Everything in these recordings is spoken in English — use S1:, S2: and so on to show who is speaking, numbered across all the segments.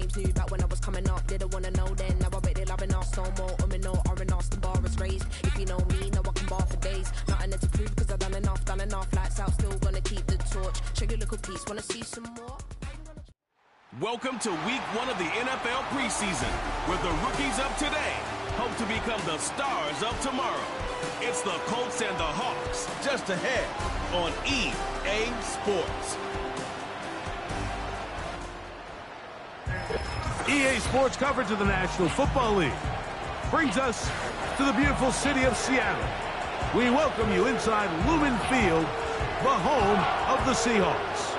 S1: teams knew that when I was coming up. Didn't wanna know then, now I bet they're loving us no more. Me no R&Us, the bar is raised. If you know me, now I can bar for days. Nothing there to prove, cause I've done enough. Lights out, still gonna keep the torch. Show you a little piece, wanna see some more?
S2: Welcome to week 1 of the NFL preseason, where the rookies of today hope to become the stars of tomorrow. It's the Colts and the Hawks, just ahead on EA Sports.
S3: EA Sports coverage of the National Football League brings us to the beautiful city of Seattle. We welcome you inside Lumen Field, the home of the Seahawks.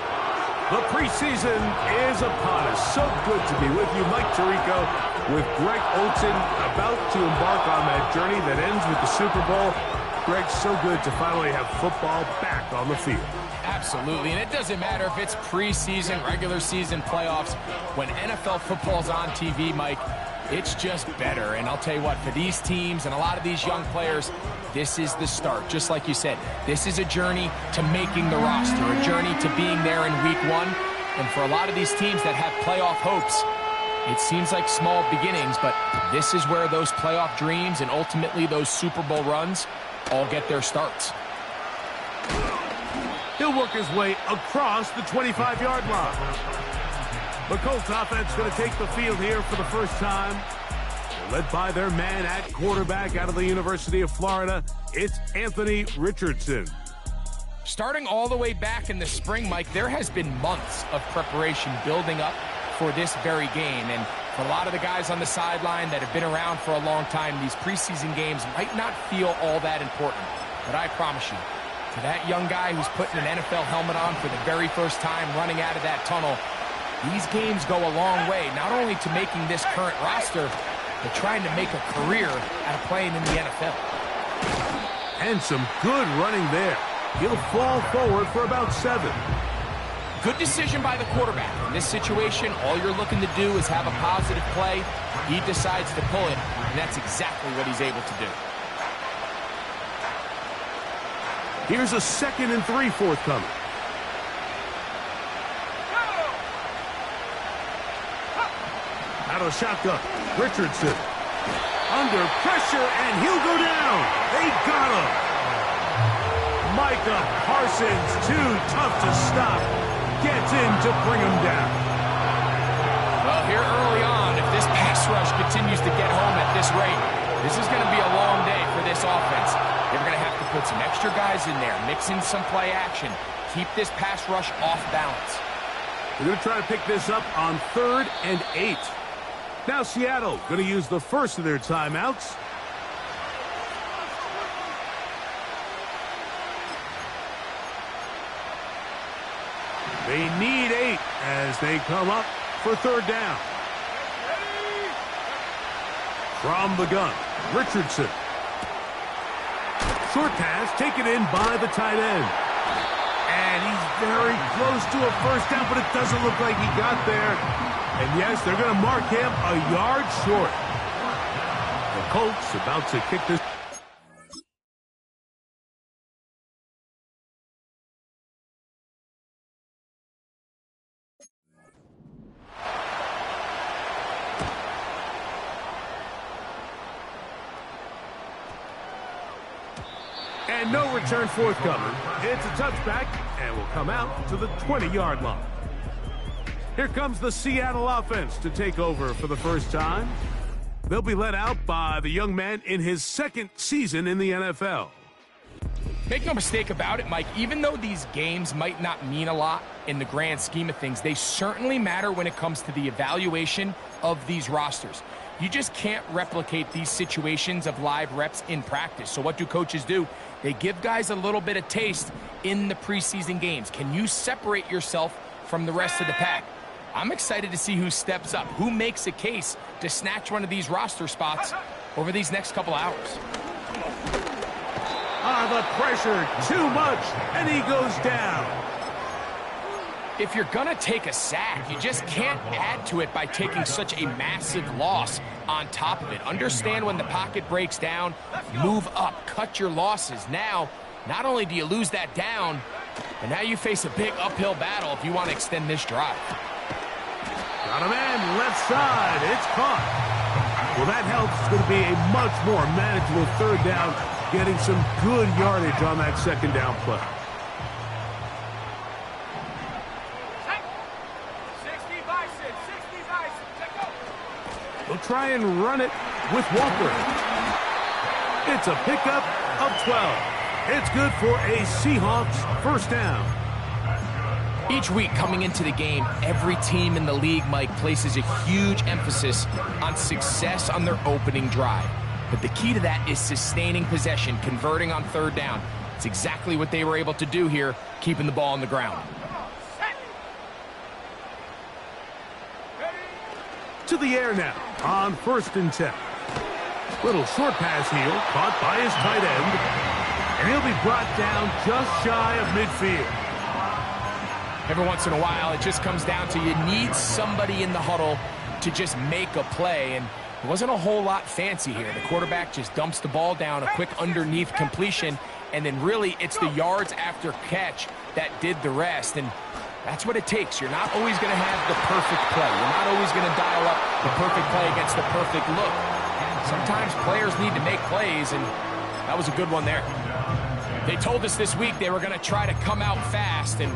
S3: The preseason is upon us. So good to be with you, Mike Tirico, with Greg Olsen, about to embark on that journey that ends with the Super Bowl. Greg, so good to finally have football back on the field.
S4: Absolutely, and it doesn't matter if it's preseason, regular season, playoffs. When NFL football's on TV, Mike, it's just better. And I'll tell you what, for these teams and a lot of these young players, this is the start. Just like you said, this is a journey to making the roster, a journey to being there in week 1. And for a lot of these teams that have playoff hopes, it seems like small beginnings, but this is where those playoff dreams and ultimately those Super Bowl runs all get their starts.
S3: He'll work his way across the 25-yard line. The Colts offense going to take the field here for the first time. They're led by their man at quarterback out of the University of Florida. It's Anthony Richardson.
S4: Starting all the way back in the spring, Mike, there has been months of preparation building up for this very game. And for a lot of the guys on the sideline that have been around for a long time, these preseason games might not feel all that important. But I promise you, to that young guy who's putting an NFL helmet on for the very first time, running out of that tunnel, these games go a long way, not only to making this current roster, but trying to make a career out of playing in the NFL.
S3: And some good running there. He'll fall forward for about 7.
S4: Good decision by the quarterback. In this situation, all you're looking to do is have a positive play. He decides to pull it, and that's exactly what he's able to do.
S3: Here's a 2nd and 3 forthcoming. Out of the shotgun, Richardson. Under pressure, and he'll go down. They got him. Micah Parsons, too tough to stop. Gets in to bring him down.
S4: Well, here early on, if this pass rush continues to get home at this rate, this is going to be a long day for this offense. They're going to have to put some extra guys in there, mix in some play action, keep this pass rush off balance.
S3: They're going to try to pick this up on 3rd and 8. Now Seattle going to use the first of their timeouts. They need 8 as they come up for 3rd down. From the gun, Richardson. Short pass taken in by the tight end. And he's very close to a first down, but it doesn't look like he got there. And yes, they're going to mark him a yard short. The Colts about to kick this. And no return forthcoming. It's a touchback, and will come out to the 20-yard line. Here comes the Seattle offense to take over for the first time. They'll be led out by the young man in his 2nd season in the NFL.
S4: Make no mistake about it, Mike, even though these games might not mean a lot in the grand scheme of things, they certainly matter when it comes to the evaluation of these rosters. You just can't replicate these situations of live reps in practice. So what do coaches do? They give guys a little bit of taste in the preseason games. Can you separate yourself from the rest of the pack? I'm excited to see who steps up, who makes a case to snatch one of these roster spots over these next couple hours.
S3: The pressure, too much, and he goes down.
S4: If you're going to take a sack, you just can't add to it by taking such a massive loss on top of it. Understand when the pocket breaks down, move up, cut your losses. Now, not only do you lose that down, but now you face a big uphill battle if you want to extend this drive.
S3: Got a man left side. It's caught. Well, that helps. It's going to be a much more manageable third down, getting some good yardage on that second down play. They'll try and run it with Walker. It's a pickup of 12. It's good for a Seahawks first down.
S4: Each week coming into the game, every team in the league, Mike, places a huge emphasis on success on their opening drive. But the key to that is sustaining possession, converting on third down. It's exactly what they were able to do here, keeping the ball on the ground.
S3: To the air now on 1st and 10. Little short pass here, caught by his tight end. And he'll be brought down just shy of midfield.
S4: Every once in a while, it just comes down to you need somebody in the huddle to just make a play. And it wasn't a whole lot fancy here. The quarterback just dumps the ball down, a quick underneath completion, and then really it's the yards after catch that did the rest. And that's what it takes. You're not always going to have the perfect play. You're not always going to dial up the perfect play against the perfect look. Sometimes players need to make plays, and that was a good one there. They told us this week they were going to try to come out fast, and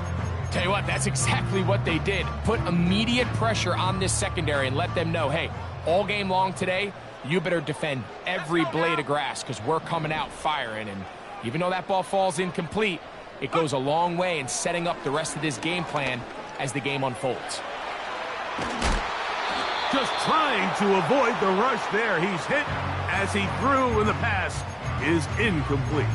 S4: tell you what, that's exactly what they did. Put immediate pressure on this secondary and let them know, hey, all game long today, you better defend every blade of grass because we're coming out firing. And even though that ball falls incomplete, it goes a long way in setting up the rest of this game plan as the game unfolds.
S3: Just trying to avoid the rush there. He's hit as he threw, and the pass is incomplete.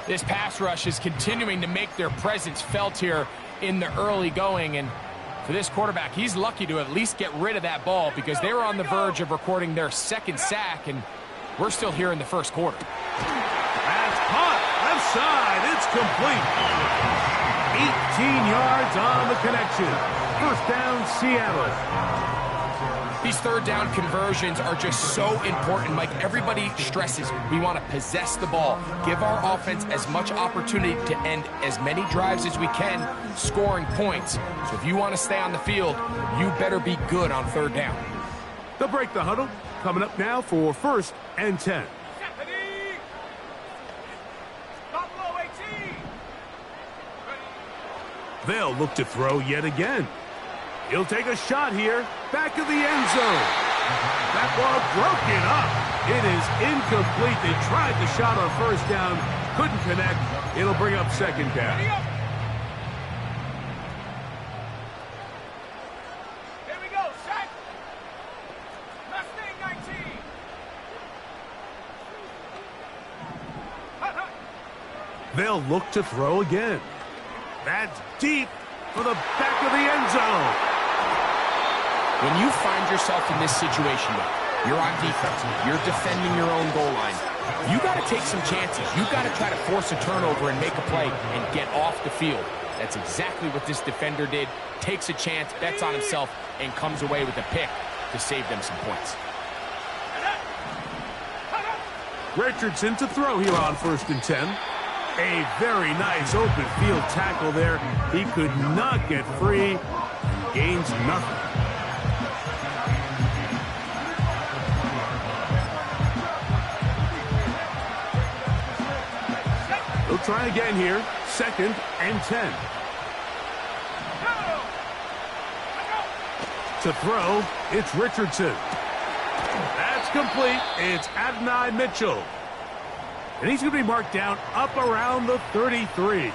S4: This pass rush is continuing to make their presence felt here in the early going. And for this quarterback, he's lucky to at least get rid of that ball because they were on the verge of recording their second sack, and we're still here in the first quarter.
S3: That's caught. Left side. It's complete. 18 yards on the connection. First down, Seattle.
S4: These third down conversions are just so important, Mike. Everybody stresses we want to possess the ball, give our offense as much opportunity to end as many drives as we can, scoring points. So if you want to stay on the field, you better be good on third down.
S3: They'll break the huddle. Coming up now for 1st and 10. They'll look to throw yet again. He'll take a shot here, back of the end zone. That ball broken up. It is incomplete. They tried the shot on first down, couldn't connect. It'll bring up second down.
S5: Here we go, set. Mustang 19.
S3: They'll look to throw again. That's deep for the back of the end zone.
S4: When you find yourself in this situation, you're on defense, you're defending your own goal line, you got to take some chances. You got to try to force a turnover and make a play and get off the field. That's exactly what this defender did. Takes a chance, bets on himself, and comes away with a pick to save them some points.
S3: Richardson to throw here on 1st and 10. A very nice open field tackle there. He could not get free. Gains nothing. They'll try again here. 2nd and 10. To throw, it's Richardson. That's complete. It's Adonai Mitchell. And he's going to be marked down up around the 33.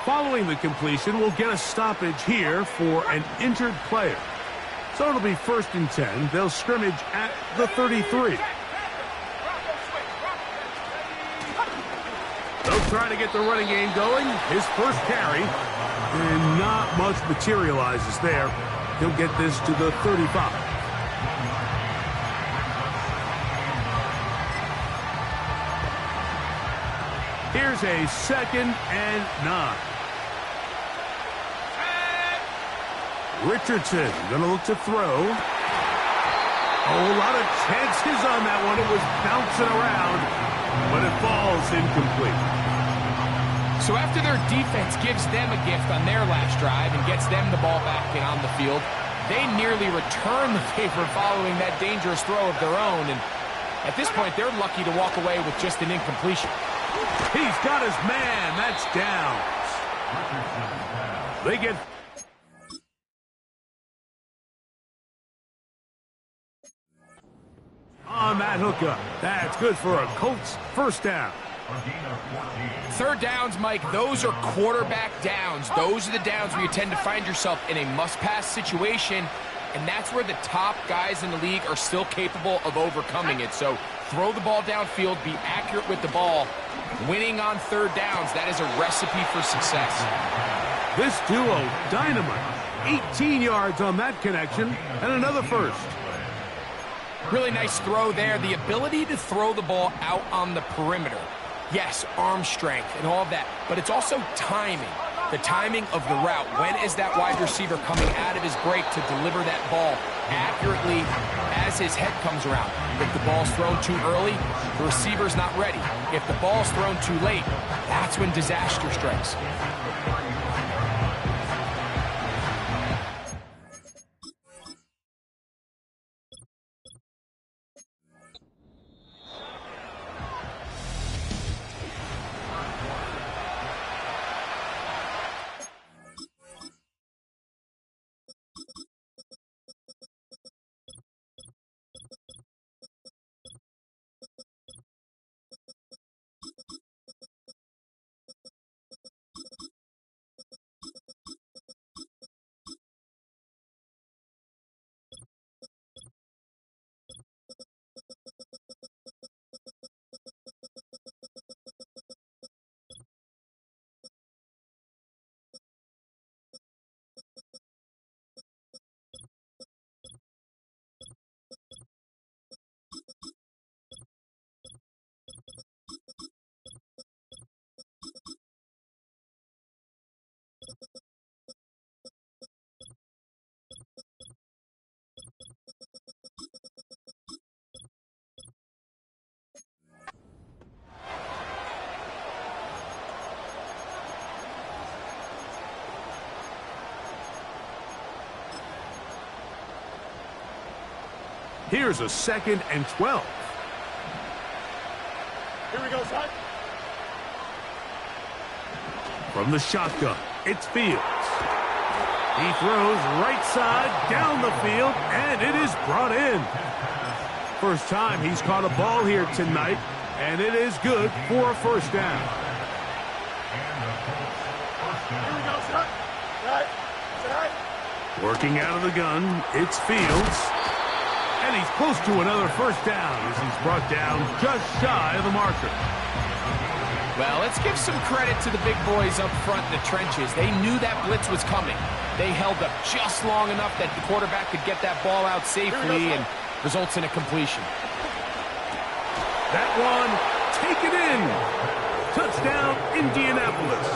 S3: Following the completion, we'll get a stoppage here for an injured player. So it'll be 1st and 10. They'll scrimmage at the 33. They'll try to get the running game going. His first carry, and not much materializes there. He'll get this to the 35. Here's a 2nd and 9. Richardson going to look to throw. A lot of chances on that one. It was bouncing around, but it falls incomplete.
S4: So after their defense gives them a gift on their last drive and gets them the ball back and on the field, they nearly return the favor following that dangerous throw of their own. And at this point, they're lucky to walk away with just an incompletion.
S3: He's got his man. That's down. They get... on that hookup. That's good for a Colts first down.
S4: Third downs, Mike, those are quarterback downs. Those are the downs where you tend to find yourself in a must-pass situation, and that's where the top guys in the league are still capable of overcoming it. So throw the ball downfield, be accurate with the ball. Winning on third downs, that is a recipe for success.
S3: This duo, dynamite. 18 yards on that connection, and another first.
S4: Really nice throw there. The ability to throw the ball out on the perimeter. Yes, arm strength and all of that, but it's also timing. The timing of the route. When is that wide receiver coming out of his break to deliver that ball accurately as his head comes around? If the ball's thrown too early, the receiver's not ready. If the ball's thrown too late, that's when disaster strikes.
S3: Here's a 2nd and 12.
S5: Here we go, son.
S3: From the shotgun, it's Fields. He throws right side down the field, and it is brought in. First time he's caught a ball here tonight, and it is good for a first down.
S5: Here we go, son. Right. Right.
S3: Working out of the gun, it's Fields. And he's close to another first down as he's brought down just shy of the marker.
S4: Well, let's give some credit to the big boys up front in the trenches. They knew that blitz was coming. They held up just long enough that the quarterback could get that ball out safely and results in a completion.
S3: That one, taken in. Touchdown, Indianapolis.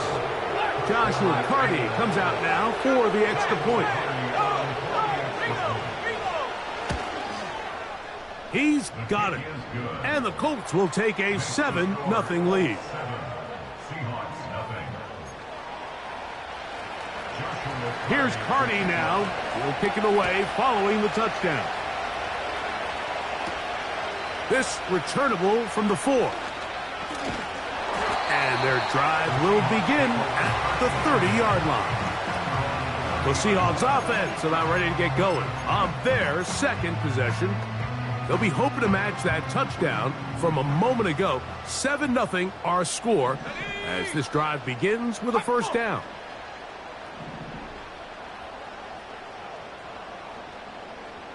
S3: Joshua Carty comes out now for the extra point. He's got it. And the Colts will take a 7-0 lead. Here's Carty now. He'll kick it away following the touchdown. This returnable from the 4. And their drive will begin at the 30-yard line. The Seahawks offense about ready to get going on their second possession. They'll be hoping to match that touchdown from a moment ago. 7-0 our score as this drive begins with a first down.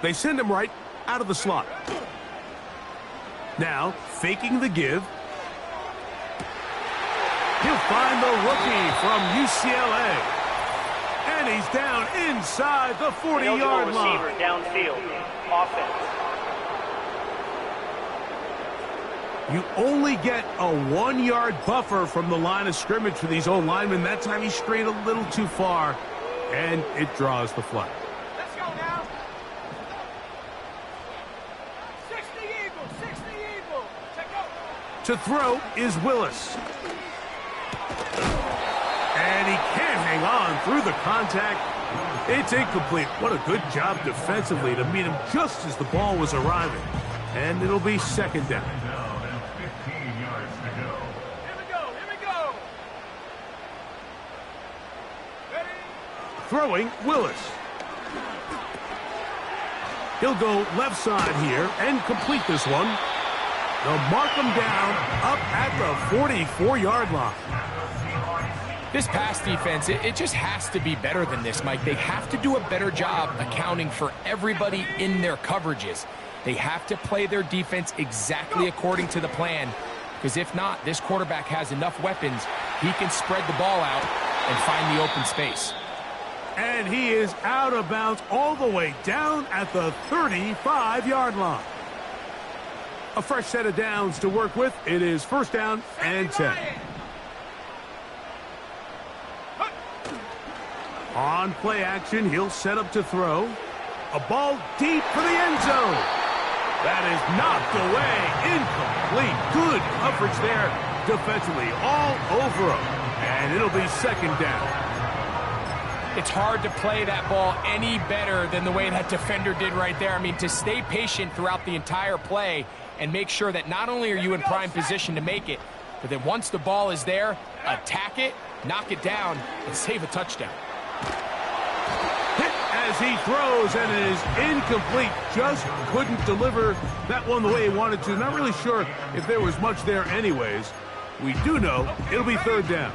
S3: They send him right out of the slot. Now, faking the give. He'll find the rookie from UCLA. And he's down inside the 40-yard line.
S6: Receiver downfield. Offense.
S3: You only get a 1-yard buffer from the line of scrimmage for these old linemen. That time he strayed a little too far, and it draws the flag.
S5: Let's go now. 60 Eagles, 60 Eagles. Check out.
S3: To throw is Willis. hang on through the contact. It's incomplete. What a good job defensively to meet him just as the ball was arriving. And it'll be second down. Throwing, Willis. He'll go left side here and complete this one. They'll mark him down up at the 44-yard line.
S4: This pass defense, it just has to be better than this, Mike. They have to do a better job accounting for everybody in their coverages. They have to play their defense exactly according to the plan, because if not, this quarterback has enough weapons. He can spread the ball out and find the open space.
S3: And he is out of bounds all the way down at the 35-yard line. A fresh set of downs to work with. It is first down and 10. On play action, he'll set up to throw. A ball deep for the end zone. That is knocked away. Incomplete. Good coverage there defensively all over him. And it'll be second down.
S4: It's hard to play that ball any better than the way that defender did right there. I mean, to stay patient throughout the entire play and make sure that not only are you in prime position to make it, but that once the ball is there, attack it, knock it down, and save a touchdown.
S3: Hit as he throws, and it is incomplete. Just couldn't deliver that one the way he wanted to. Not really sure if there was much there anyways. We do know it'll be third down.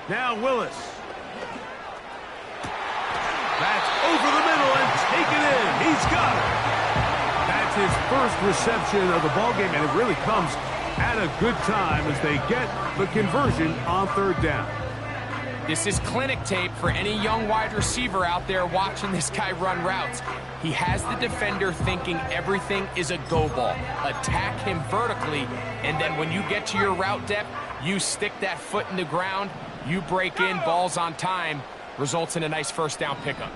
S3: Now Willis. That's over the middle and taken in. He's got it. That's his first reception of the ballgame, and it really comes at a good time as they get the conversion on third down.
S4: This is clinic tape for any young wide receiver out there watching this guy run routes. He has the defender thinking everything is a go ball. Attack him vertically, and then when you get to your route depth, you stick that foot in the ground, you break in, balls on time, results in a nice first down pickup.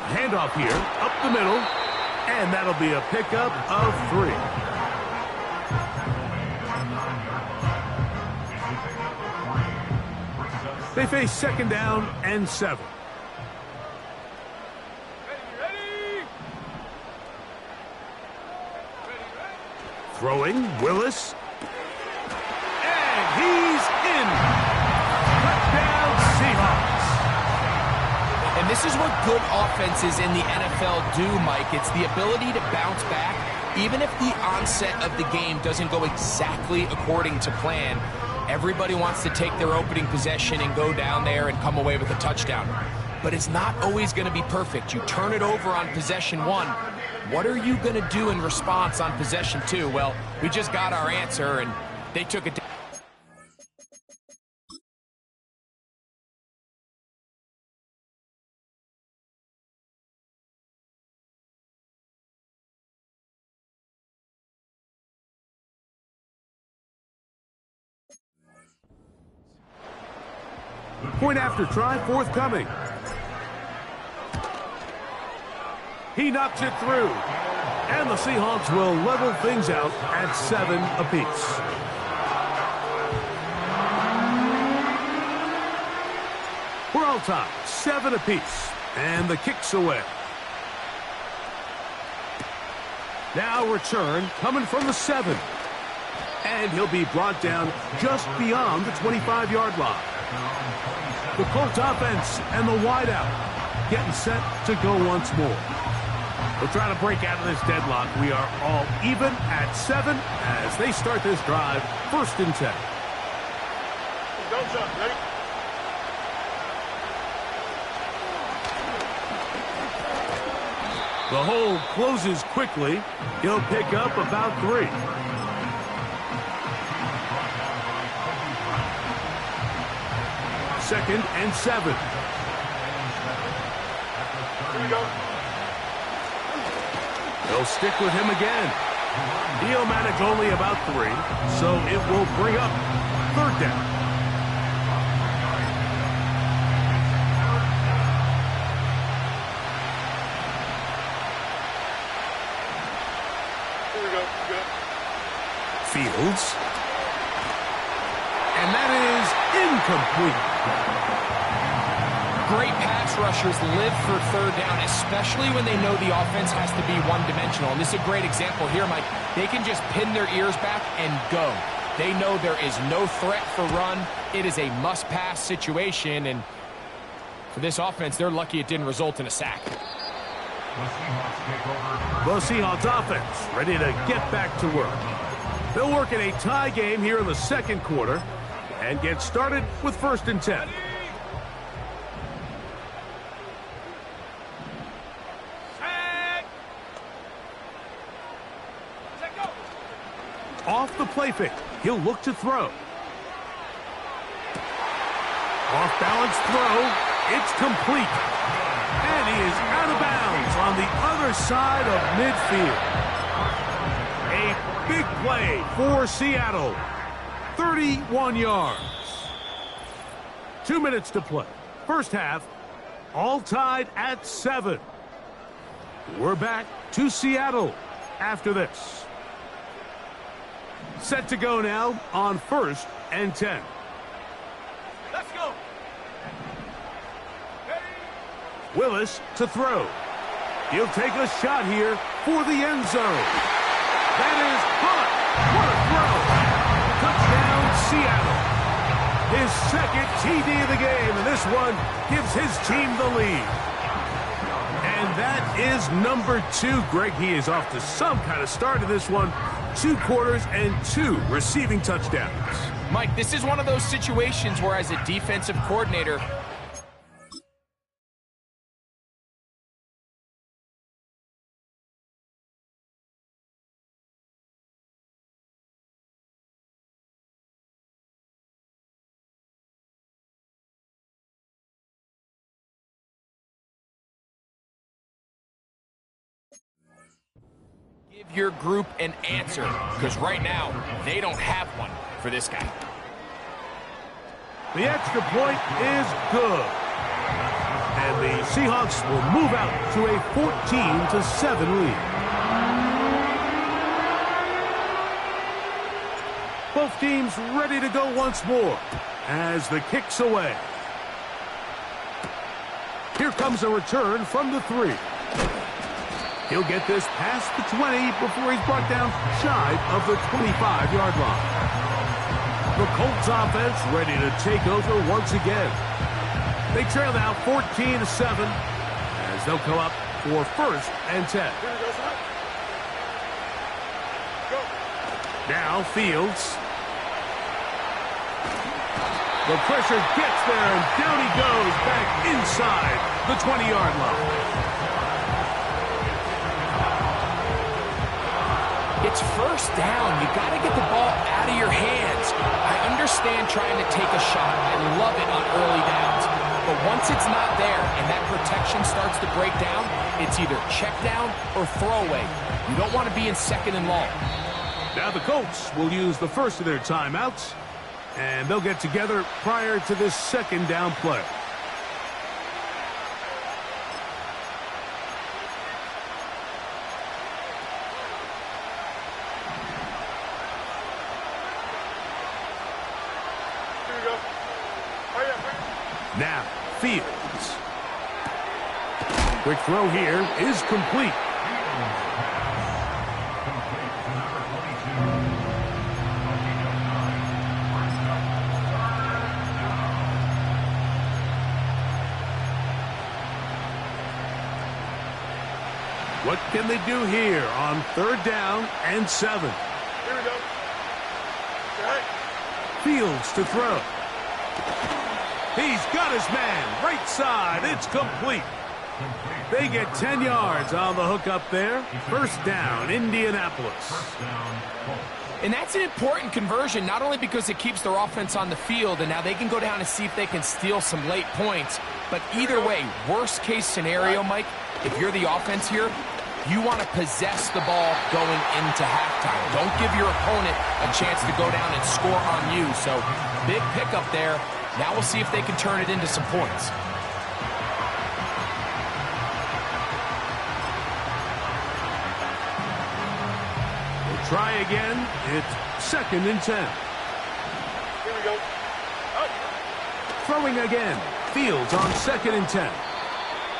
S3: Handoff here, up the middle, and that'll be a pickup of 3. They face second down and 7. Throwing, Willis. And he's in. Touchdown, Seahawks.
S4: And this is what good offenses in the NFL do, Mike. It's the ability to bounce back, even if the onset of the game doesn't go exactly according to plan. Everybody wants to take their opening possession and go down there and come away with a touchdown. But it's not always going to be perfect. You turn it over on possession 1. What are you going to do in response on possession 2? Well, we just got our answer, and they took it down.
S3: Point after try forthcoming. He knocks it through. And the Seahawks will level things out at 7 apiece. We're all tied, 7 apiece. And the kick's away. Now return coming from the 7. And he'll be brought down just beyond the 25-yard line. The Colts offense and the wideout getting set to go once more. We're trying to break out of this deadlock. We are all even at 7 as they start this drive, first and 10.
S5: Go, John. Ready?
S3: The hole closes quickly. He'll pick up about 3. Second and 7.
S5: Here we go.
S3: They'll stick with him again. He'll manage only about 3, so it will bring up third down. Fields. And that is incomplete.
S4: Great pass rushers live for third down, especially when they know the offense has to be one-dimensional. And this is a great example here, Mike. They can just pin their ears back and go. They know there is no threat for run. It is a must-pass situation, and for this offense, they're lucky it didn't result in a sack.
S3: The Seahawks offense ready to get back to work. They'll work in a tie game here in the second quarter and get started with 1st and 10. Off the play fake, he'll look to throw. Off balance throw, it's complete. And he is out of bounds on the other side of midfield. A big play for Seattle. 31 yards. 2 minutes to play. First half, all tied at 7. We're back to Seattle after this. Set to go now on 1st and 10.
S5: Let's go.
S3: Willis to throw. He'll take a shot here for the end zone. That is caught. What a throw. Touchdown, Seattle. His second TD of the game, and this one gives his team the lead. And that is number 2. Greg, he is off to some kind of start in this one. 2 quarters and 2 receiving touchdowns.
S4: Mike, this is one of those situations where as a defensive coordinator, give your group an answer, because right now, they don't have one for this guy.
S3: The extra point is good. And the Seahawks will move out to a 14-7 lead. Both teams ready to go once more as the kick's away. Here comes a return from the 3. He'll get this past the 20 before he's brought down shy of the 25-yard line. The Colts offense ready to take over once again. They trail now 14-7 as they'll come up for 1st and 10. Now Fields. The pressure gets there, and down he goes back inside the 20-yard line.
S4: It's 1st down. You got to get the ball out of your hands. I understand trying to take a shot. I love it on early downs. But once it's not there and that protection starts to break down, it's either check down or throwaway. You don't want to be in 2nd and long.
S3: Now the Colts will use the first of their timeouts, and they'll get together prior to this 2nd down play. Now, Fields. Quick throw here is complete. What can they do here on 3rd down and 7?
S5: Here we go. Okay.
S3: Fields to throw. He's got his man, right side, it's complete. They get 10 yards on the hook up there. 1st down, Indianapolis.
S4: And that's an important conversion, not only because it keeps their offense on the field, and now they can go down and see if they can steal some late points. But either way, worst case scenario, Mike, if you're the offense here, you want to possess the ball going into halftime. Don't give your opponent a chance to go down and score on you. So big pickup there. Now we'll see if they can turn it into some points.
S3: The try again. It's 2nd and 10.
S5: Here we go.
S3: Throwing again. Fields on 2nd and 10.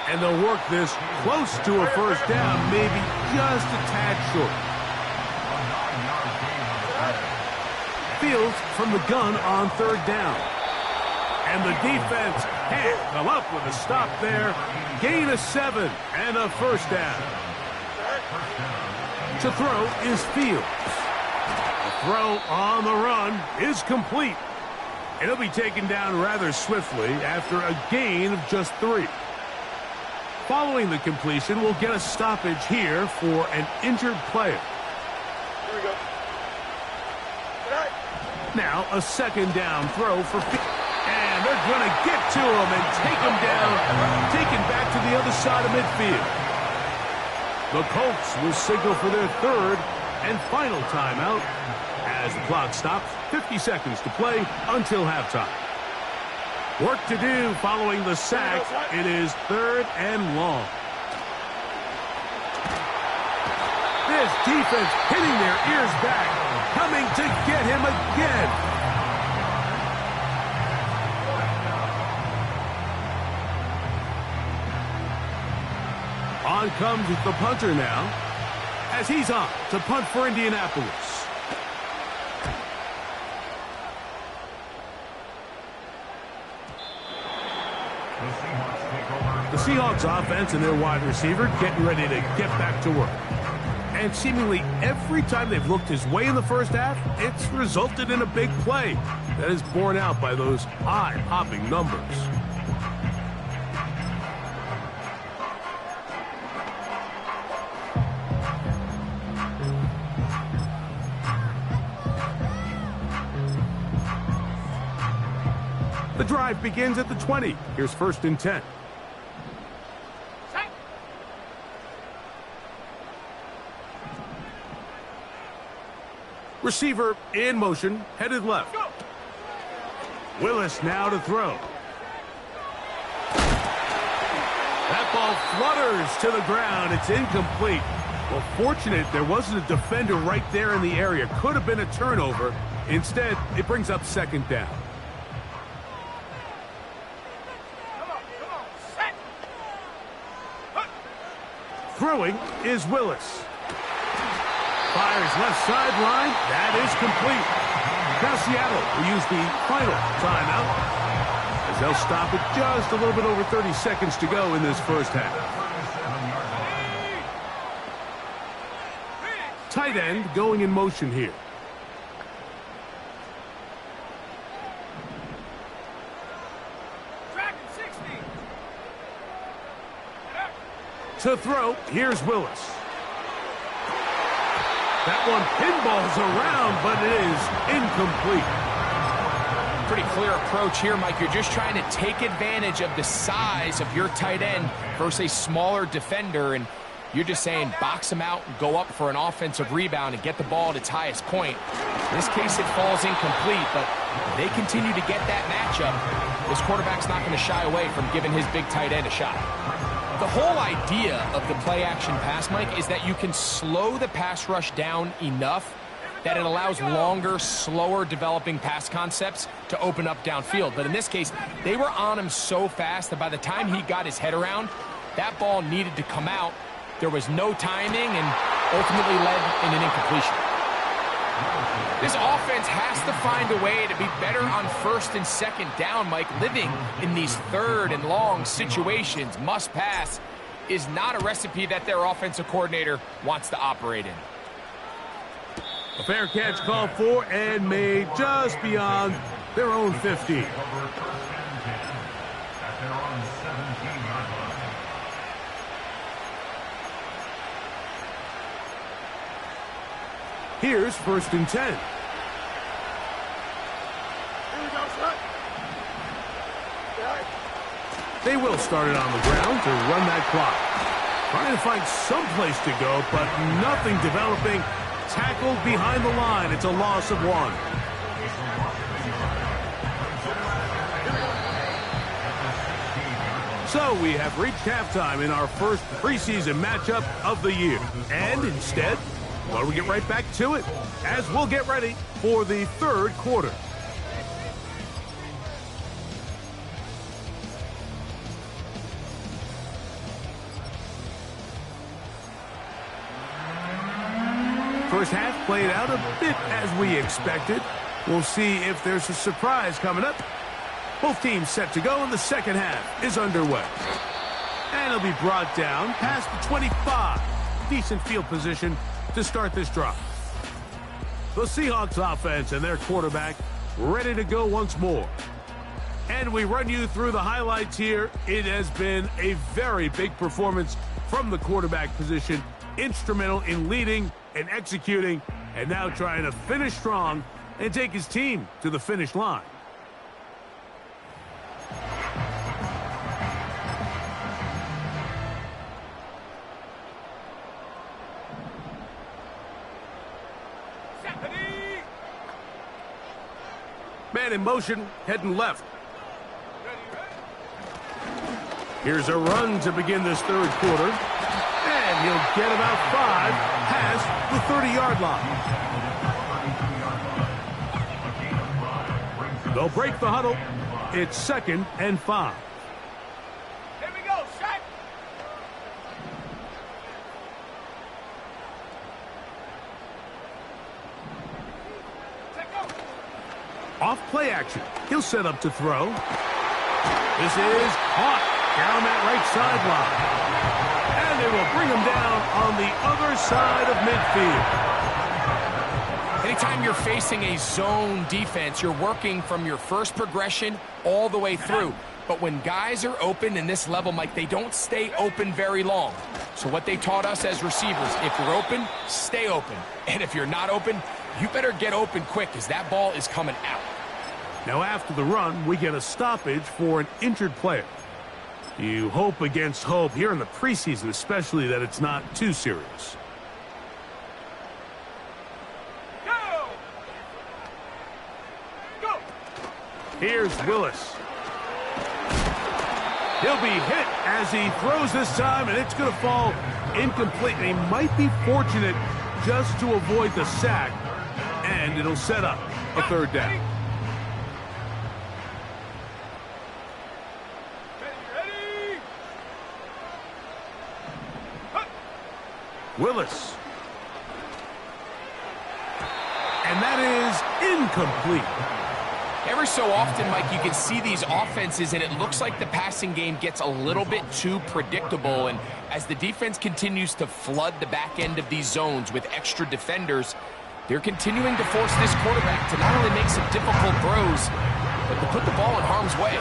S3: And they'll work this close to a first down, maybe just a tad short. Fields from the gun on 3rd down. And the defense can't come up with a stop there. Gain of 7 and a first down. To throw is Fields. The throw on the run is complete. And he'll be taken down rather swiftly after a gain of just 3. Following the completion, we'll get a stoppage here for an injured player.
S5: Here we go.
S3: Now a 2nd down throw for Fields. And they're going to get to him and take him down, taken back to the other side of midfield. The Colts will signal for their 3rd and final timeout as the clock stops. 50 seconds to play until halftime. Work to do following the sack. It is 3rd and long. This defense hitting their ears back, coming to get him again. On comes the punter now, as he's on to punt for Indianapolis. The Seahawks offense and their wide receiver getting ready to get back to work. And seemingly every time they've looked his way in the first half, it's resulted in a big play that is borne out by those eye-popping numbers. The drive begins at the 20. Here's 1st and 10. Receiver in motion, headed left. Willis now to throw. That ball flutters to the ground. It's incomplete. Well, fortunate there wasn't a defender right there in the area. Could have been a turnover. Instead, it brings up 2nd down. Throwing is Willis. Fires left sideline. That is complete. Now Seattle will use the final timeout as they'll stop it just a little bit over 30 seconds to go in this first half. Tight end going in motion here. To throw, here's Willis. That one pinballs around, but it is incomplete.
S4: Pretty clear approach here, Mike. You're just trying to take advantage of the size of your tight end versus a smaller defender, and you're just saying box him out and go up for an offensive rebound and get the ball at its highest point. In this case, it falls incomplete, but they continue to get that matchup. This quarterback's not going to shy away from giving his big tight end a shot. The whole idea of the play-action pass, Mike, is that you can slow the pass rush down enough that it allows longer, slower developing pass concepts to open up downfield. But in this case, they were on him so fast that by the time he got his head around, that ball needed to come out. There was no timing and ultimately led in an incompletion. This offense has to find a way to be better on 1st and 2nd down, Mike. Living in these 3rd and long situations, must pass, is not a recipe that their offensive coordinator wants to operate in.
S3: A fair catch called for and made just beyond their own 15. Here's 1st and 10.
S5: Here we go, son.
S3: They will start it on the ground to run that clock. Trying to find some place to go, but nothing developing. Tackled behind the line. It's a loss of 1. So we have reached halftime in our first preseason matchup of the year. And instead, Well, we get right back to it as we'll get ready for the third quarter. First half played out a bit as we expected. We'll see if there's a surprise coming up. Both teams set to go, and the second half is underway. And it'll be brought down past the 25. Decent field position to start this drive. The Seahawks offense and their quarterback ready to go once more. And we run you through the highlights here. It has been a very big performance from the quarterback position. Instrumental in leading and executing, and now trying to finish strong and take his team to the finish line. Man in motion, heading left. Here's a run to begin this third quarter. And he'll get about 5 past the 30-yard line. They'll break the huddle. It's 2nd and 5.
S5: Here we go, set.
S3: Off play action. He'll set up to throw. This is caught down that right sideline. And they will bring him down on the other side of midfield.
S4: Anytime you're facing a zone defense, you're working from your first progression all the way through. But when guys are open in this level, Mike, they don't stay open very long. So what they taught us as receivers, if you're open, stay open. And if you're not open, you better get open quick because that ball is coming out.
S3: Now after the run, we get a stoppage for an injured player. You hope against hope here in the preseason, especially that it's not too serious.
S5: Go! Go!
S3: Here's Willis. He'll be hit as he throws this time, and it's going to fall incomplete. He might be fortunate just to avoid the sack, and it'll set up a third down. Willis. And that is incomplete.
S4: Every so often, Mike, you can see these offenses, and it looks like the passing game gets a little bit too predictable. And as the defense continues to flood the back end of these zones with extra defenders, they're continuing to force this quarterback to not only make some difficult throws, but to put the ball in harm's way.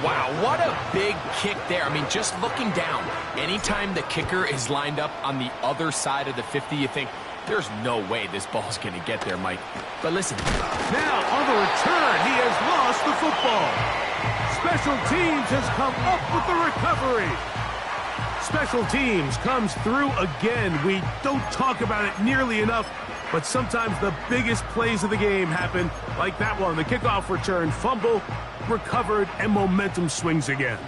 S4: Wow, what a big kick there. I mean, just looking down, anytime the kicker is lined up on the other side of the 50, you think, there's no way this ball's going to get there, Mike. But listen.
S3: Now, on the return, he has lost the football. Special teams has come up with the recovery. Special teams comes through again. We don't talk about it nearly enough, but sometimes the biggest plays of the game happen like that one. The kickoff return, fumble, recovered, and momentum swings again.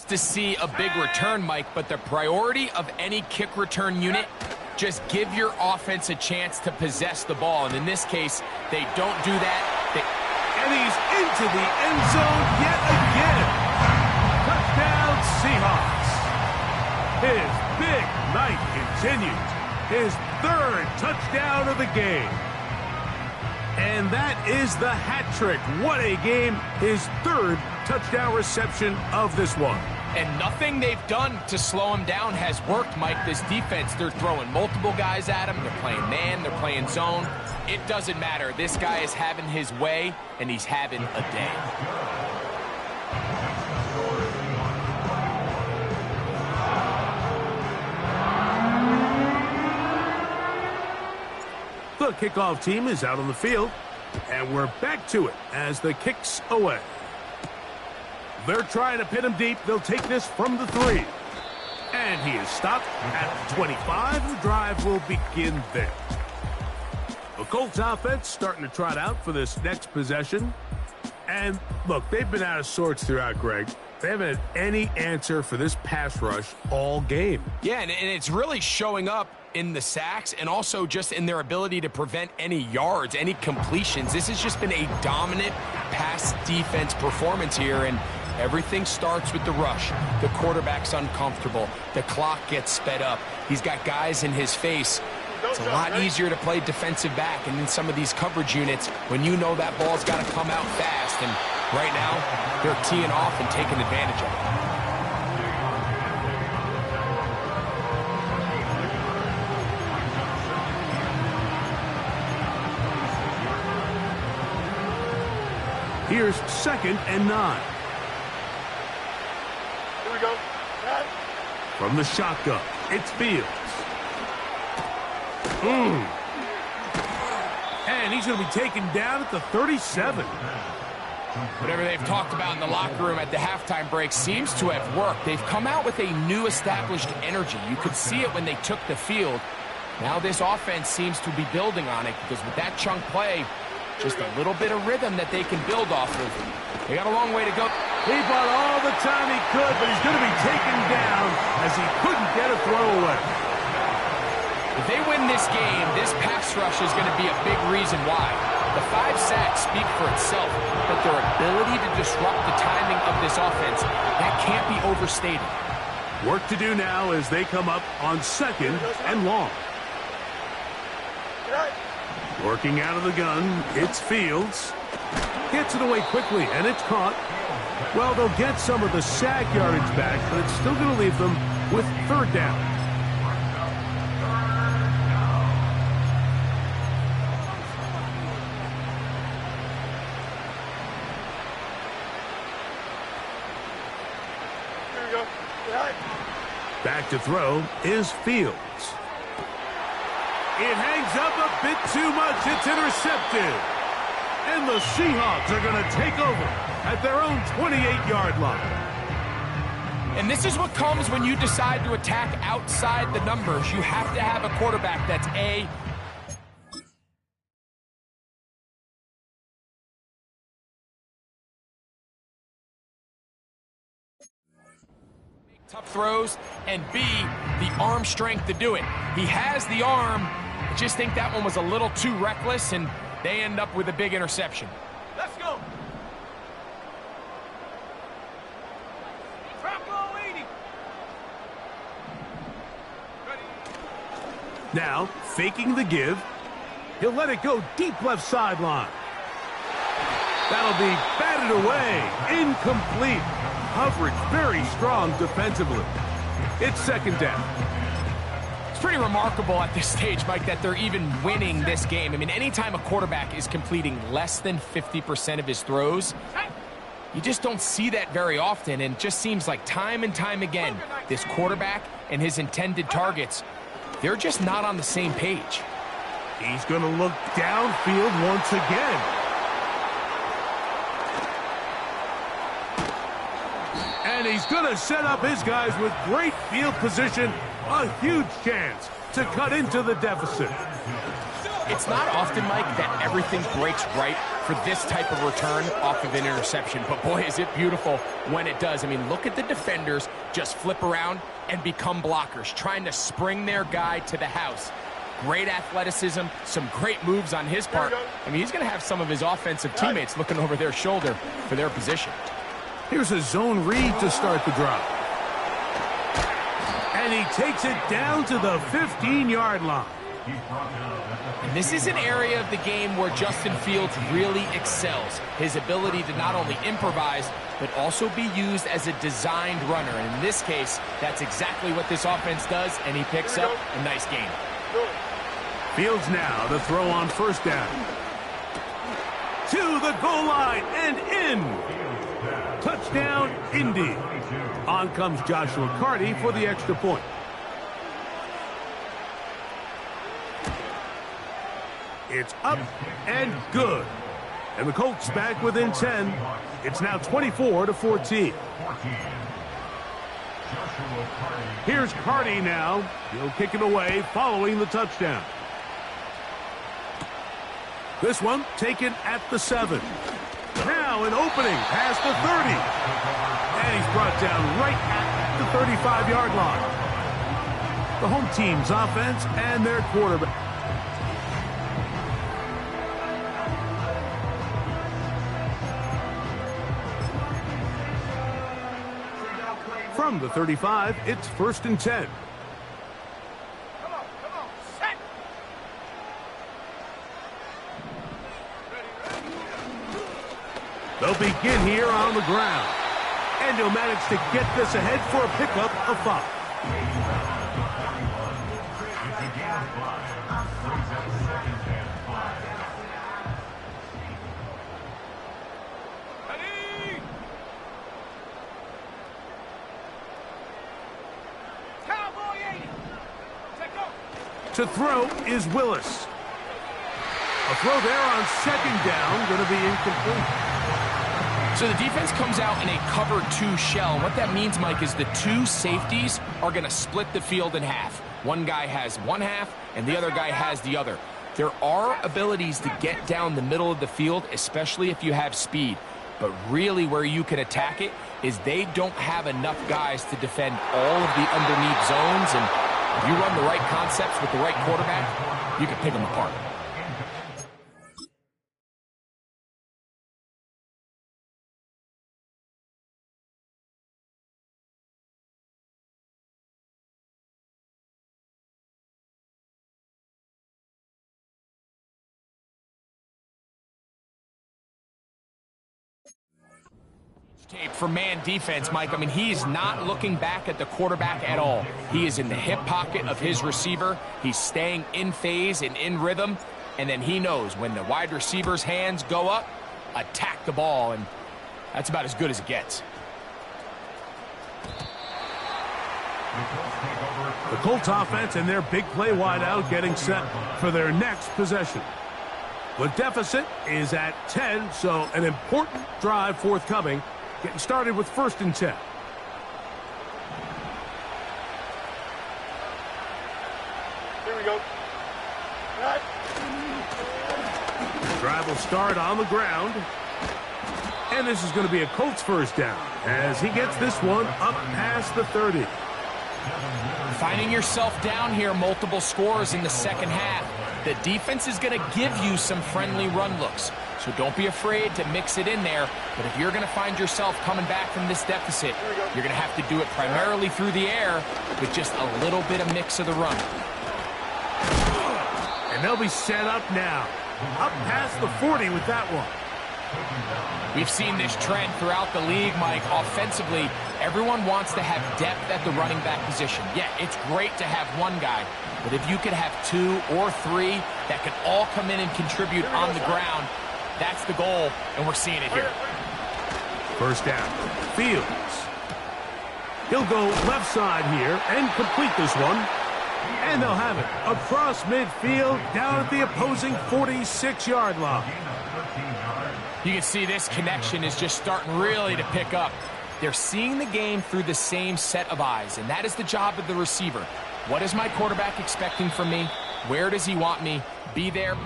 S4: To see a big return, Mike, but the priority of any kick return unit, just give your offense a chance to possess the ball. And in this case, they don't do that.
S3: And he's into the end zone yet again. Touchdown, Seahawks. His big night continues. His third touchdown of the game. And that is the hat trick. What a game. His third touchdown reception of this one.
S4: And nothing they've done to slow him down has worked, Mike. This defense, they're throwing multiple guys at him. They're playing man. They're playing zone. It doesn't matter. This guy is having his way, and he's having a day.
S3: The kickoff team is out on the field, and we're back to it as the kick's away. They're trying to pin him deep. They'll take this from the 3. And And he is stopped at the 25. The drive will begin there. The Colts offense starting to trot out for this next possession. And look, they've been out of sorts throughout, Greg. They haven't had any answer for this pass rush all game.
S4: Yeah, and it's really showing up in the sacks and also just in their ability to prevent any yards, any completions. This has just been a dominant pass defense performance here, and everything starts with the rush. The quarterback's uncomfortable. The clock gets sped up. He's got guys in his face. It's a lot easier to play defensive back, and in some of these coverage units, when you know that ball's got to come out fast, and right now, they're teeing off and taking advantage of it.
S3: Here's 2nd and 9.
S5: Here we go. Matt.
S3: From the shotgun, it's Fields. And he's going to be taken down at the 37.
S4: Whatever they've talked about in the locker room at the halftime break seems to have worked. They've come out with a new established energy. You could see it when they took the field. Now this offense seems to be building on it because with that chunk play, just a little bit of rhythm that they can build off of. They got a long way to go.
S3: He bought all the time he could, but he's going to be taken down as he couldn't get a throw away.
S4: If they win this game, this pass rush is going to be a big reason why. The 5 sacks speak for itself, but their ability to disrupt the timing of this offense, that can't be overstated.
S3: Work to do now as they come up on 2nd and long. Working out of the gun, it's Fields. Gets it away quickly, and it's caught. Well, they'll get some of the sack yardage back, but it's still going to leave them with 3rd down.
S5: Here we go.
S3: Back to throw is Fields. It hangs up a bit too much. It's intercepted. And the Seahawks are going to take over at their own 28-yard line.
S4: And this is what comes when you decide to attack outside the numbers. You have to have a quarterback that's tough throws, and B, the arm strength to do it. He has the arm. I just think that one was a little too reckless, and they end up with a big interception.
S5: Let's go.
S3: Now, faking the give. He'll let it go deep left sideline. That'll be batted away. Incomplete. Coverage very strong defensively. It's 2nd down.
S4: It's pretty remarkable at this stage, Mike, that they're even winning this game. I mean, anytime a quarterback is completing less than 50% of his throws, you just don't see that very often, and it just seems like time and time again, this quarterback and his intended targets, they're just not on the same page.
S3: He's going to look downfield once again. And he's going to set up his guys with great field position. A huge chance to cut into the deficit.
S4: It's not often, Mike, that everything breaks right for this type of return off of an interception. But boy, is it beautiful when it does. I mean, look at the defenders just flip around and become blockers, trying to spring their guy to the house. Great athleticism, some great moves on his part. I mean, he's going to have some of his offensive teammates looking over their shoulder for their position.
S3: Here's a zone read to start the drive. And he takes it down to the 15-yard line.
S4: And this is an area of the game where Justin Fields really excels. His ability to not only improvise, but also be used as a designed runner. And in this case, that's exactly what this offense does, and he picks up a nice gain.
S3: Fields now to throw on 1st down. To the goal line and in. Touchdown, Indy. On comes Joshua Carty for the extra point. It's up and good. And the Colts back within 10. It's now 24-14. Here's Cardi now. He'll kick it away following the touchdown. This one taken at the 7. Now an opening past the 30. And he's brought down right at the 35-yard line. The home team's offense and their quarterback. From the 35, it's 1st and 10.
S5: Come on, set.
S3: They'll begin here on the ground. And he'll manage to get this ahead for a pickup of 5. To throw is Willis. A throw there on 2nd down, going to be incomplete.
S4: So the defense comes out in a cover 2 shell. What that means, Mike, is the 2 safeties are going to split the field in half. One guy has one half, and the other guy has the other. There are abilities to get down the middle of the field, especially if you have speed. But really where you can attack it is they don't have enough guys to defend all of the underneath zones, and if you run the right concepts with the right quarterback, you can pick them apart. Tape for man defense, Mike. I mean, he is not looking back at the quarterback at all. He is in the hip pocket of his receiver. He's staying in phase and in rhythm. And then he knows when the wide receiver's hands go up, attack the ball. And that's about as good as it gets.
S3: The Colts offense and their big play wideout getting set for their next possession. The deficit is at 10, so an important drive forthcoming. Getting started with 1st and 10.
S5: Here we go. Right.
S3: The drive will start on the ground. And this is going to be a Colts 1st down as he gets this one up past the 30.
S4: Finding yourself down here, multiple scores in the 2nd half. The defense is going to give you some friendly run looks. So don't be afraid to mix it in there. But if you're going to find yourself coming back from this deficit, you're going to have to do it primarily through the air with just a little bit of mix of the run.
S3: And they'll be set up now. Up past the 40 with that one.
S4: We've seen this trend throughout the league, Mike. Offensively, everyone wants to have depth at the running back position. Yeah, it's great to have one guy, but if you could have 2 or 3 that can all come in and contribute on the ground, that's the goal, and we're seeing it here.
S3: 1st down. Fields. He'll go left side here and complete this one. And they'll have it across midfield down at the opposing 46-yard line.
S4: You can see this connection is just starting really to pick up. They're seeing the game through the same set of eyes, and that is the job of the receiver. What is my quarterback expecting from me? Where does he want me? Be there.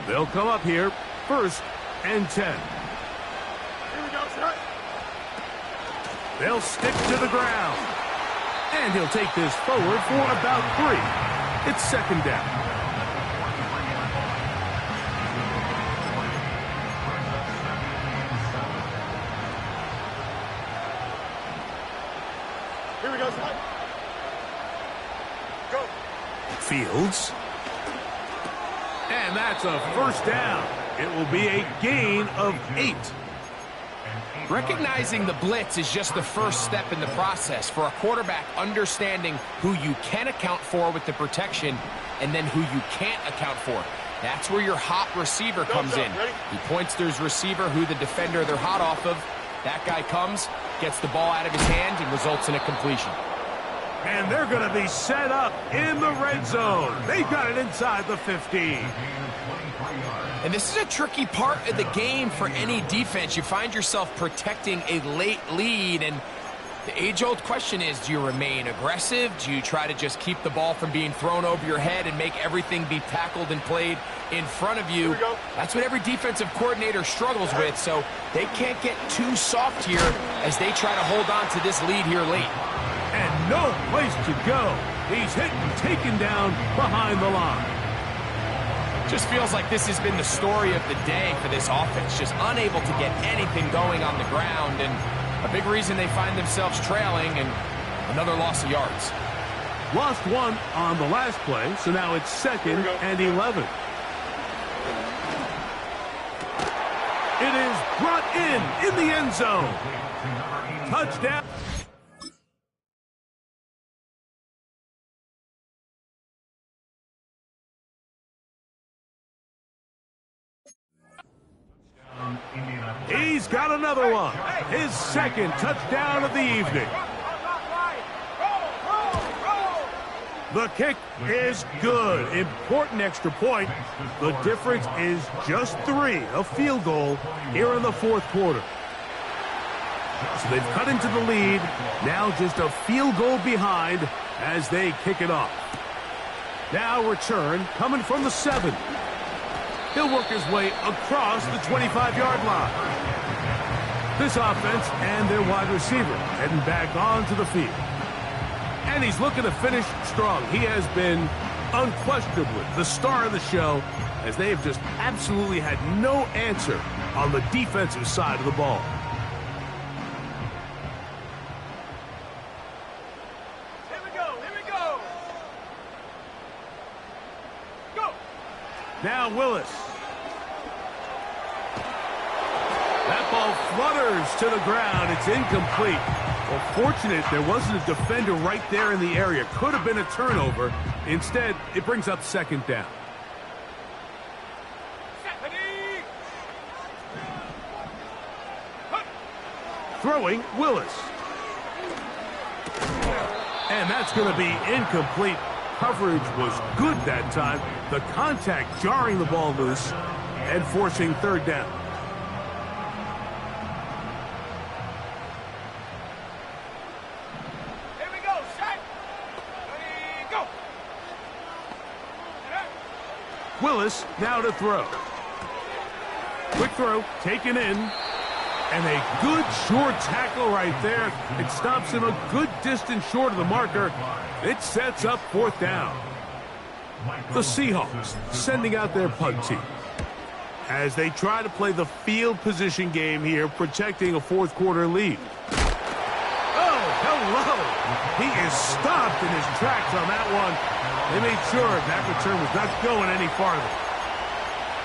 S3: They'll come up here, 1st and 10.
S5: Here we go, sir.
S3: They'll stick to the ground. And he'll take this forward for about 3. It's 2nd down.
S5: Here we go, sir. Go.
S3: Fields. And that's a 1st down. It will be a gain of 8.
S4: Recognizing the blitz is just the first step in the process for a quarterback, understanding who you can account for with the protection and then who you can't account for. That's where your hot receiver comes in. He points to his receiver, who the defender they're hot off of. That guy comes, gets the ball out of his hand, and results in a completion.
S3: And they're going to be set up in the red zone. They've got it inside the 15.
S4: And this is a tricky part of the game for any defense. You find yourself protecting a late lead, and the age-old question is, do you remain aggressive? Do you try to just keep the ball from being thrown over your head and make everything be tackled and played in front of you? That's what every defensive coordinator struggles with, so they can't get too soft here as they try to hold on to this lead here late.
S3: And no place to go. He's hit and taken down behind the line.
S4: Just feels like this has been the story of the day for this offense, just unable to get anything going on the ground, and a big reason they find themselves trailing and another loss of yards.
S3: Lost one on the last play, so now it's 2nd and 11. It is brought in the end zone. Touchdown. He's got another one. His 2nd touchdown of the evening. The kick is good. Important extra point. The difference is just 3, a field goal here in the 4th quarter. So they've cut into the lead. Now just a field goal behind as they kick it off. Now return coming from the 7. He'll work his way across the 25-yard line. This offense and their wide receiver heading back onto the field. And he's looking to finish strong. He has been unquestionably the star of the show as they have just absolutely had no answer on the defensive side of the ball. Now Willis. That ball flutters to the ground. It's incomplete. Well, fortunate there wasn't a defender right there in the area. Could have been a turnover. Instead, it brings up 2nd down. Throwing Willis. And that's going to be incomplete. Coverage was good that time. The contact jarring the ball loose and forcing 3rd down.
S5: Here we go, set. Ready, go.
S3: Willis now to throw. Quick throw, taken in. And a good short tackle right there. It stops him a good distance short of the marker. It sets up 4th down. The Seahawks sending out their punt team as they try to play the field position game here, protecting a 4th quarter lead. Oh, hello. He is stopped in his tracks on that one. They made sure that return was not going any farther.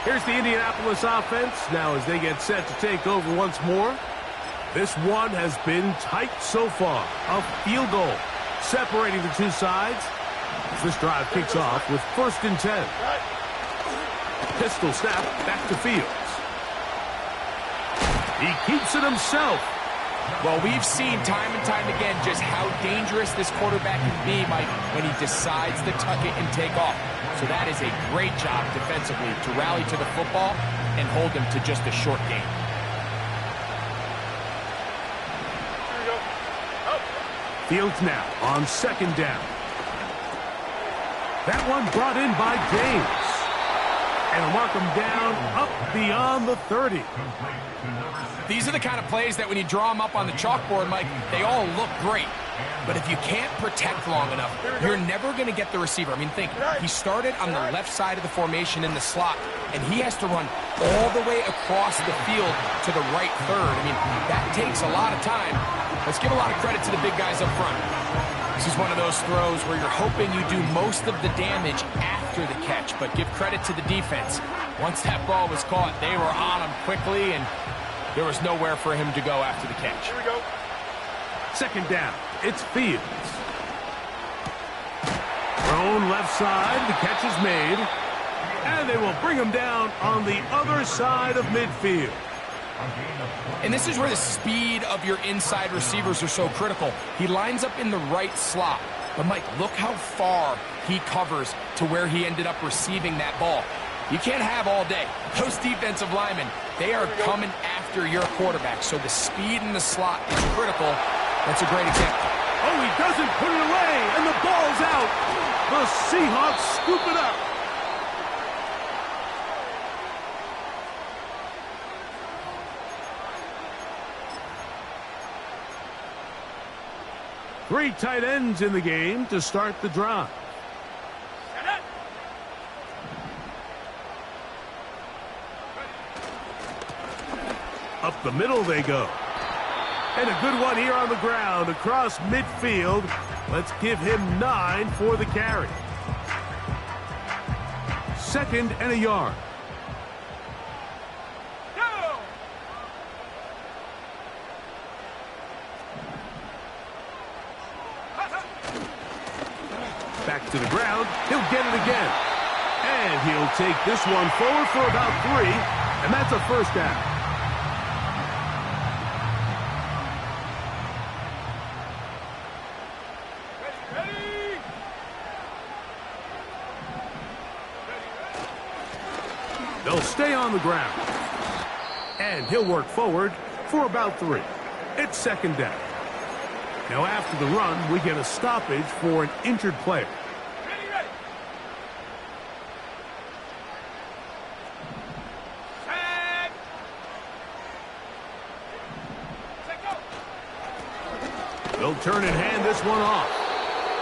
S3: Here's the Indianapolis offense now as they get set to take over once more. This one has been tight so far. A field goal separating the two sides. This drive kicks off with 1st and 10. Pistol snap back to Fields. He keeps it himself.
S4: Well, we've seen time and time again just how dangerous this quarterback can be, Mike, when he decides to tuck it and take off. So that is a great job defensively to rally to the football and hold them to just a short game.
S3: Fields now on 2nd down. That one brought in by James. And mark him down up beyond the 30.
S4: These are the kind of plays that when you draw them up on the chalkboard, Mike, they all look great. But if you can't protect long enough, you're never going to get the receiver. I mean, think, he started on the left side of the formation in the slot, and he has to run all the way across the field to the right third. I mean, that takes a lot of time. Let's give a lot of credit to the big guys up front. This is one of those throws where you're hoping you do most of the damage after the catch, but give credit to the defense. Once that ball was caught, they were on him quickly, and there was nowhere for him to go after the catch.
S5: Here we go.
S3: 2nd down. It's Fields. Thrown left side. The catch is made. And they will bring him down on the other side of midfield.
S4: And this is where the speed of your inside receivers are so critical. He lines up in the right slot. But, Mike, look how far he covers to where he ended up receiving that ball. You can't have all day. Those defensive linemen, they are coming after your quarterback. So the speed in the slot is critical. That's a great example.
S3: Oh, he doesn't put it away, and the ball's out. The Seahawks scoop it up. Three tight ends in the game to start the drive. Up the middle they go. And a good one here on the ground across midfield. Let's give him 9 for the carry. 2nd and a yard. Back to the ground. He'll get it again. And he'll take this one forward for about 3. And that's a first down. They'll stay on the ground. And he'll work forward for about 3. It's 2nd down. Now after the run, we get a stoppage for an injured player.
S5: Ready. Set.
S3: They'll turn and hand this one off.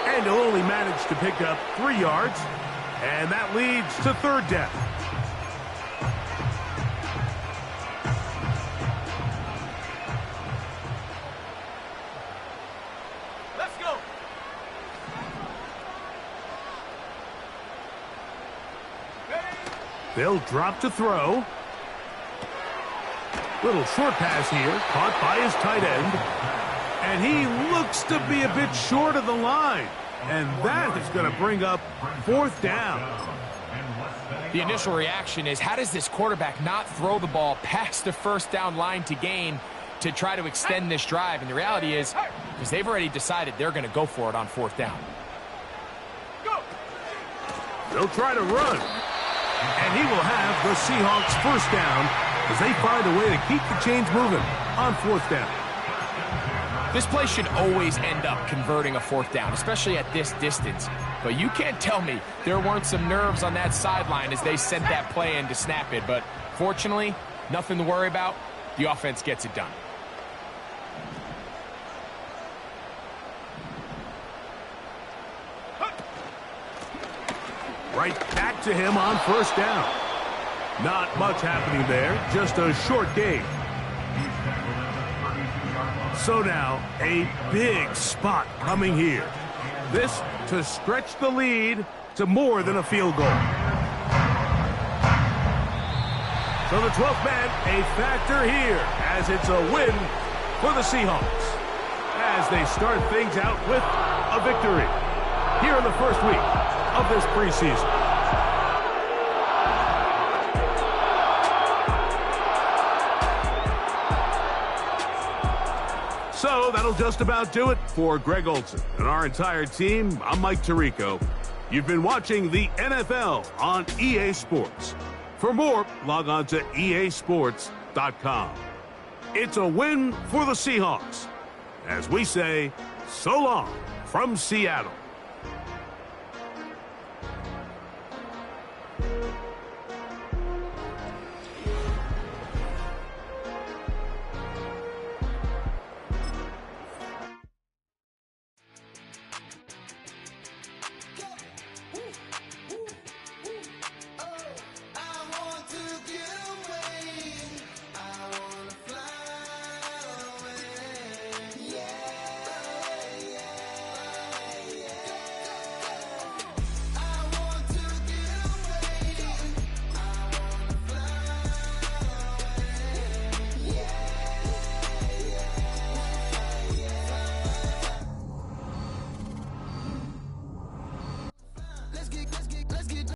S3: And he'll only manage to pick up 3 yards. And that leads to 3rd down. They'll drop to throw. Little short pass here, caught by his tight end. And he looks to be a bit short of the line. And that is going to bring up 4th down.
S4: The initial reaction is, how does this quarterback not throw the ball past the 1st down line to gain to try to extend this drive? And the reality is, because they've already decided they're going to go for it on 4th down.
S3: They'll try to run. And he will have the Seahawks 1st down as they find a way to keep the chains moving on 4th down.
S4: This play should always end up converting a 4th down, especially at this distance. But you can't tell me there weren't some nerves on that sideline as they sent that play in to snap it. But fortunately, nothing to worry about. The offense gets it done.
S3: Right back to him on 1st down. Not much happening there, just a short gain. So now, a big spot coming here. This to stretch the lead to more than a field goal. So the 12th man, a factor here, as it's a win for the Seahawks, as they start things out with a victory here in the 1st week of this preseason. So that'll just about do it for Greg Olsen and our entire team. I'm Mike Tirico. You've been watching the NFL on EA Sports. For more, log on to easports.com. It's a win for the Seahawks, as we say so long from Seattle.